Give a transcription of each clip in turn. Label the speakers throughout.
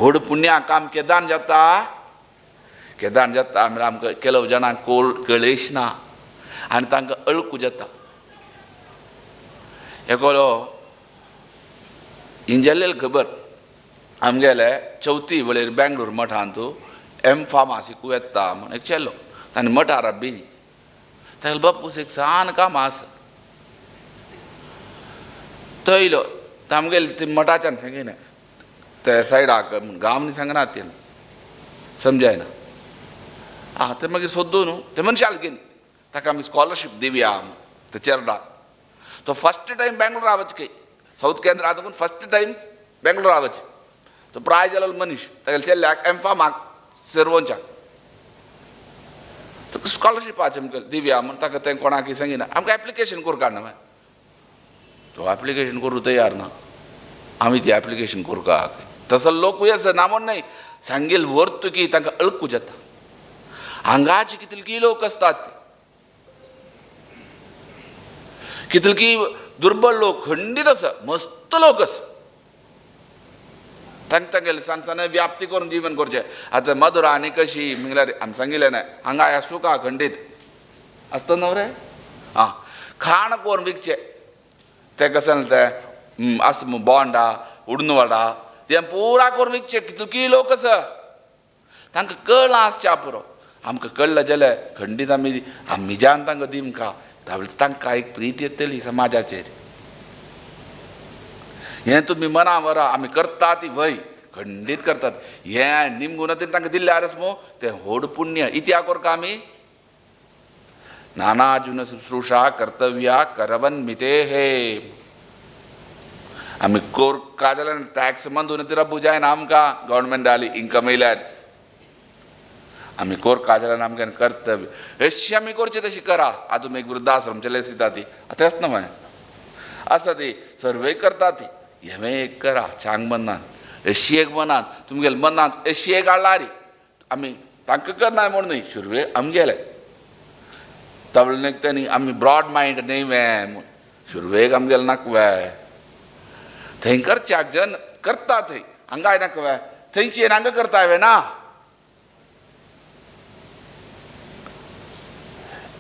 Speaker 1: व्हड पुण्या काम केदान जाता म्हळ्यार आमकां केलो जाणांक कळेश ना आनी तांकां अळकू जाता. एकोलो इंजेल्लेल खबर आमगेले चवथी वळेर बेंगलोर मठांत एम फार्मासिकू येता म्हण एक चेल्लो ताणें मठार राबिनी तागेलो बापूस एक सान काम आसा तो येयलो आमगेले ते मठाच्यान सांगिना ते सायडाक गांव न्ही सांगना तें समजायना ते मागीर सोदूं न्हू ते मनशाल घेवन ताका आमी स्कॉलरशीप दिवया ते चेरडा तो फस्ट टायम बेंगलोर रावचे साऊथ केंद्र आतां फस्ट टायम बेंगलोर रावचे तो प्राय जालो मनीस तागेले चेल्ल्याक एम फार्माक सेर्वोंच्याक स्कॉलरशिपाचें आमकां दिवया म्हण ताका तें कोणाकय सांगिना आमकां एप्लिकेशन करूं काडना मागीर तो एप्लिकेशन करूं तयार ना आमी ती एप्लिकेशन करूं का तसो लोकूय आसा ना म्हण न्हय सांगेल व्हरत की तांकां अळकू जाता. हांगाचे कितलकी लोक असतात कितलकी दुर्बळ लोक खंडीत आसा मस्त लोक आसा तांगेले सांगसान व्याप्ती करून जीवन करचें. आतां मधुरा आनी कशी म्हळ्यार आमी सांगिल्लें न्हय हांगा आसूं का खंडीत आसता न्हू रे खाण करून विकचें तें कशें तें आसा बोंडा उडनवडा तें पुरा करून विकचें कितलकी लोक आसा तांकां कळ्ळां आसच्या पुरो आमकां कळ्ळें जाल्यार खंडीत आमी जान तांकां दिमका तांकां एक प्रीत येतली समाजाचेर. हें तुमी मना व्हरा आमी करता ती वय खंडीत करतात हें निमगुणतेन तांकां दिल्ल्यार मो तें व्हड पुण्य इत्या कोरका आमी नानाजून शुश्रूषा कर्तव्या करवन मिते हे आमी कोरका जाल्यार टॅक्स मंदून ती रब्बू जायना आमकां गव्हर्मेंटाली इन्कम येयल्यार आमी कोरका जाल्यार आमगेलें कर्तव्य अशी आमी करची तशी करा. आतां तुमी एक वृद्धाश्रम चलयता ती आतां आसना मागीर आसा ती सर्वे करता ती हें एक करा चांग मनांत अशी एक मनांत तुमगेले मनांत अशी एक हाडला रे आमी तांकां करना म्हूण न्हय शुरवे आमगेले तबलेक तेणी आमी ब्रॉड मायंड न्हय म्हूण शुरवेक आमगेले नाकवे थंय करच्याक जन करता थंय हांगा नाकवे थंयची हांगा करता हांवें ना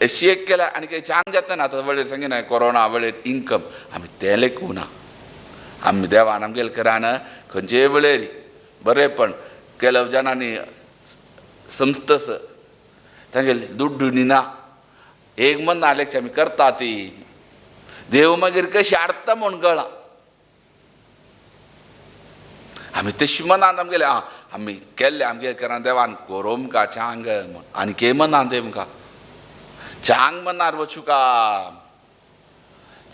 Speaker 1: अशी एक केल्या आनी काही चांग जाता ना आतां वळेर सांगिना कोरोना वळेर इन्कम आमी तें लेखूं ना आमी देवान आमगेले करान खंयचेय वेळेर बरेपण केलो जाणांनी संस्थस तांगेले दुड्डुनी ना एक मन नाल्याची आमी करता ती देव मागीर कशी हाडटा म्हूण कळना आमी तशी मनांत आमगेले आमी केल्ले आमगे करा देवान कोरोम का चांग म्हूण आनी के मनांत तेमकां चांग मनार वचूं का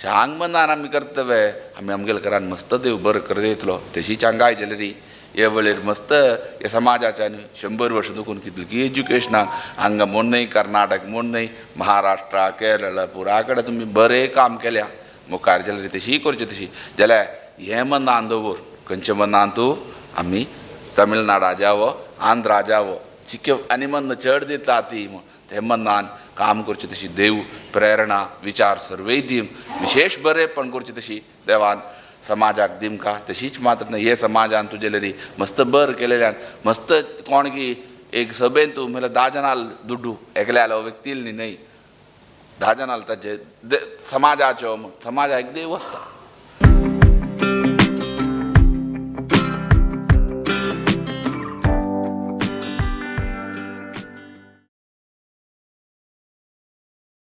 Speaker 1: चांग मनार आमी कर्तव्य आमी आमगेले घरान मस्त देव बरें कर येतलो तशी चांगाय जाली रे हे वेळेर मस्त हे समाजाच्यान 100 वर्ष दुखून कितली एज्युकेशनाक हांगा म्हूण न्हय कर्नाटक म्हूण न्हय महाराष्ट्रा केरळ पुरा कडेन तुमी बरें काम केल्या मुखार जाल्यार तशी करची तशी जाल्यार हें मनान दवर खंयच्या मनान तूं आमी तमिळनाडा जावो आंध्रा जावो चिके आनी मन चड दिता ती ते मनान काम करची तशी देव प्रेरणा विचार सर्वय दिम विशेष बरेपण करची तशी देवान समाजाक दिमका तशीच मात्र न्हय हे समाजान तुजे रे मस्त बरें केलेल्यान मस्त कोण की एक सभेन तूं म्हळ्यार 10 जाणां दुड्डू एकल्यालो व्यक्तील न्ही 10 जाणां ताचे समाजाच्यो समाजाक देव आसता